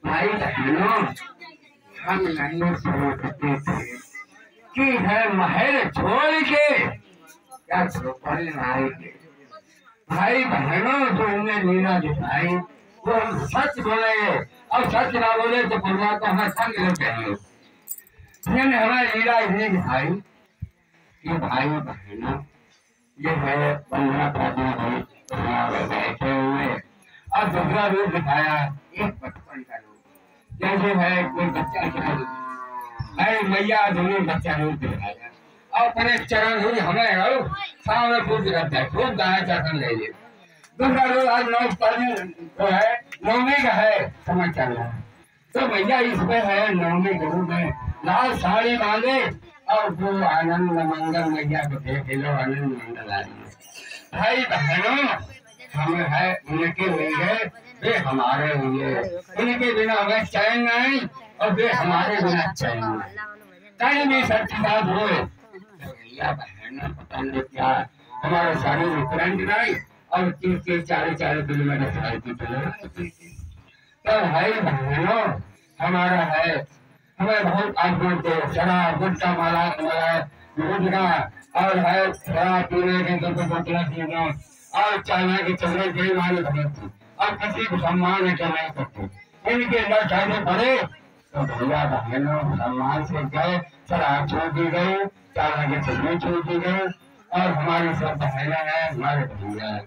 भाई बहनों, हम नहीं सोचते थे कि है महल छोड़ के क्या चौपड़ आएंगे। भाई बहनों, जो उन्हें लीला दिखाई वो हम सच बोले, और सच ना बोले तो परमात्मा को हमें संग लेते हैं। मैंने हमें लीला इसलिए दिखाई कि भाई बहनों, ये है 15 भाई बैठे हुए, और दूसरा रूप दिखाया एक बचपन का रूप, जैसे है कोई बच्चा का रूप। अरे मैया दोनों बच्चा रूप दिखाया, और अपने चरण हुई हमें सामने पूछ करता है, खूब गाय चरण ले लिए। दूसरा रोज आज 9 जो है नवमी का है समझ चल रहा है, तो भैया इसमें है नवमी के रूप में लाल साड़ी बांधे और जो आनंद मंगल मैया को देख लो, आनंद मंगल आ रही है। भाई बहनों, हम है उनके लिए, वे हमारे लिए, उनके बिना हमें चैन नहीं और वे हमारे बिना चैन नहीं। कहीं भी सच्ची बात हो भैया बहनों, पता नहीं क्या हमारे शरीर में करंट नहीं और 30-40 किलोमीटर साइकिल चले। तो भाई बहनों, हमारा है हमें बहुत आदमी को शराब गुटखा माला गुटखा और है शराब पीने के बोतला पीना और चाइना के चलने के माने भरती और किसी को सम्मान नहीं करते। इनके अंदर चाहने पड़े तो भैया बहनों सम्मान से गए, शराब छोड़ दी गई, चाइना के चलने छोड़ दी गई, और हमारी सब बहना है, हमारे भैया है।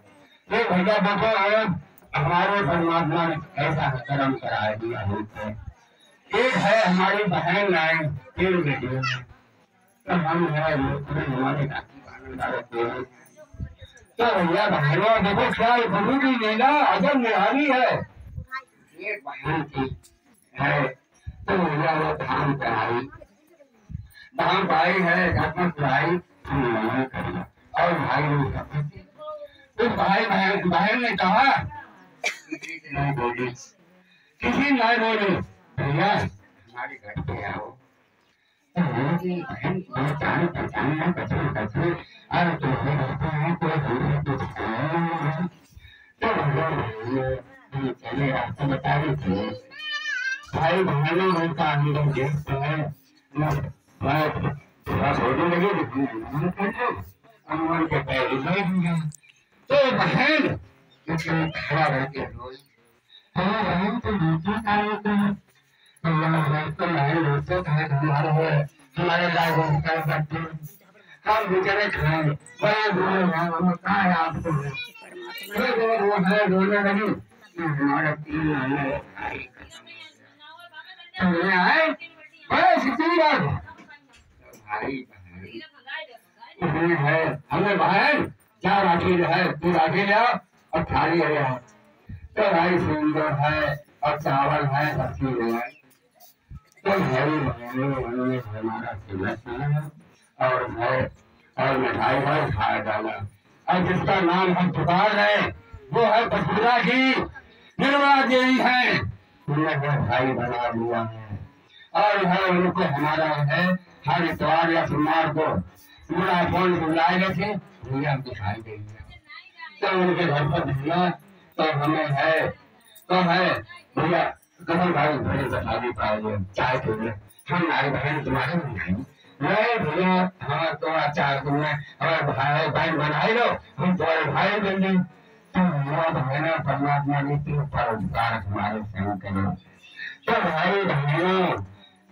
ये भैया देखो हमारे परमात्मा ने ऐसा कर्म करा दिया है। एक है हमारी बहन लाए 3 बेटियों में, तो हम है हमारे तो भैया बहनों देखो क्या प्रभु की लीला अजब निराली है। एक बहन की है तो भैया वो धाम चढ़ाई, धाम पाई है घटना चढ़ाई और भाई ने तो भाई बहन ने कहा किसी नहीं बोली, किसी नहीं बोली, भैया हमारे घर पे आओ। तो बहन पहचान पहचान कैसे और तुम्हारे घर पे है कोई तो भैया चले आपको बता रही थी। भाई बहनों उनका अनुभव देखते हैं, छोटे लगे अनुमान के पैर लगे तो बहन खड़ा रहते रोज बहन तो दूसरे कार्य तो हमारे लाइफ करते हम बेचारे खाए बड़े बोले कहा है आपको रोने लगी हमारे 3 महीने आए बड़े सिद्धि भाई बहन है हमें बहन क्या राखी है, तू राखी ले और थाली है तो भाई सुंदर है और चावल है सब्जी है तो भाई बहनों हमारा तिलक और है और मिठाई है खाया डाला और जिसका नाम हम पुकार रहे वो है बसुरा की निर्मला देवी है, उन्होंने भाई बना दिया है और है उनको हमारा है हर इतवार या सोमवार को पूरा फोन बुलाए गए थे भैया दिखाई देंगे तो उनके घर पर भेजना तो हमें है तो है भैया कमल भाई बहन बता भी पाएंगे चाय के लिए हम नारी बहन तुम्हारे नहीं नहीं भैया हमारा तो चाय तुमने हमारे भाई बहन बनाई लो हम तुम्हारे भाई देंगे तो हमारा बहन परमात्मा ने क्यों परोपकार हमारे संग करो तो भाई बहनों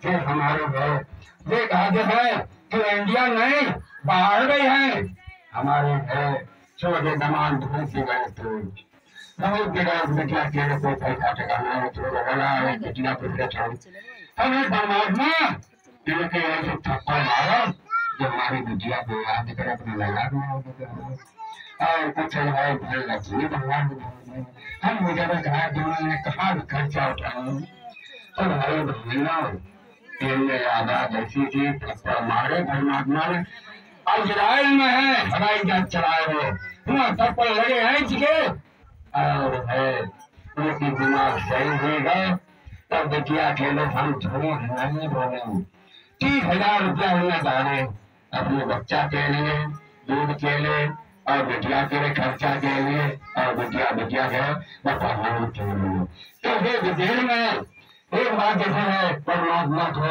फिर हमारे घर ये कहते हैं कि इंडिया नहीं बाहर गई है हमारे घर छोटे दमान धूल से गए थे बहुत जगह बेटिया के को पैसा टकाना है तो लगा है बेटिया पे बैठा हमें परमात्मा इनके ऐसे थप्पड़ मारा जो हमारी बेटिया को याद कर अपने लगा और कुछ है भाई लक्ष्मी भगवान हम मुझे कहा दोनों ने कहा खर्चा उठाया तो भाई बहनों आजाद ऐसी थी थप्पड़ मारे परमात्मा ने इजराइल में है हवाई जहाज चलाए हुए वहाँ थप्पड़ लगे हैं जिके और है उनकी दिमाग सही हो गए तब बेटिया के लोग हम झूठ नहीं बोले 30,000 रुपया उन्हें डाले अपने बच्चा के लिए दूध के लिए और बिटिया के लिए खर्चा के लिए और बिटिया के पढ़ाने के लिए। तो ये विदेश में एक बात जैसे है परमात्मा को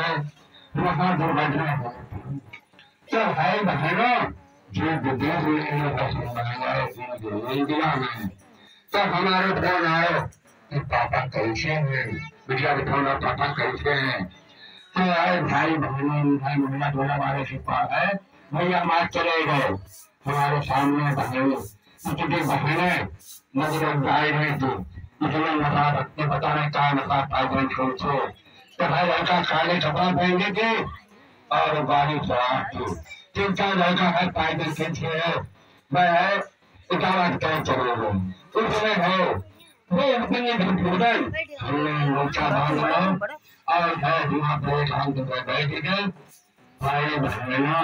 वहाँ दुर्घटना है। तो भाई बहनों जो विदेश में इंडिया में तो हमारे फोन आए कि पापा कैसे हैं, बिटिया के फोन पापा कैसे हैं। तो आए भाई बहनों भाई महिला टोला वाले के पास है भैया मार चले गए हमारे सामने बहन इतनी बहने नजर गाय रही थी इतने नशा रखते पता नहीं कहा नशा पाई कौन से। तो भाई लड़का काले कपड़ा पहने थे और गाड़ी सवार थी 3-4 लड़का है पैदल खींचे है मैं उतारा चले गए उस समय है वो अपने हमने मोर्चा बांध और है वहाँ पे हम बैठ गए भाई बहनों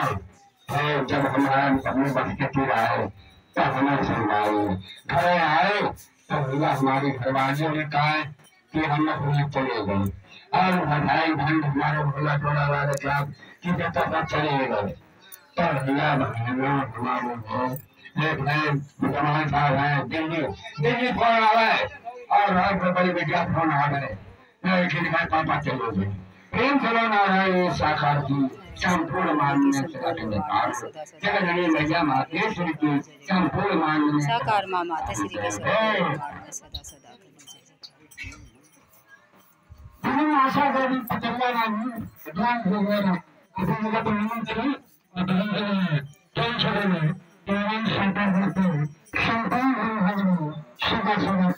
है। जब हमारा अपने बस के पूरा है तो हमें सुनवाई घर आए तो भैया हमारी घरवालियों ने कहा कि हम लोग चले गए और भाई बहन हमारे भोला टोला वाले क्लब की जब चले गए तो भैया बहनों हमारे एक है जमाल साहब है दिल्ली फोन आ गए और रात में बड़ी बेटिया फोन आ गए पापा चले गए प्रेम चलन आ रहा है साकार की संपूर्ण मानने जगजननी मैया मातेश्वरी की संपूर्ण मानने साकार माँ मातेश्वरी के सदा सदा आशा देवी पतंगा नाम ध्यान भोगना अभी मुझे तो निमन चली कौन छोड़े में संतान होते संतान हम सुबह सुबह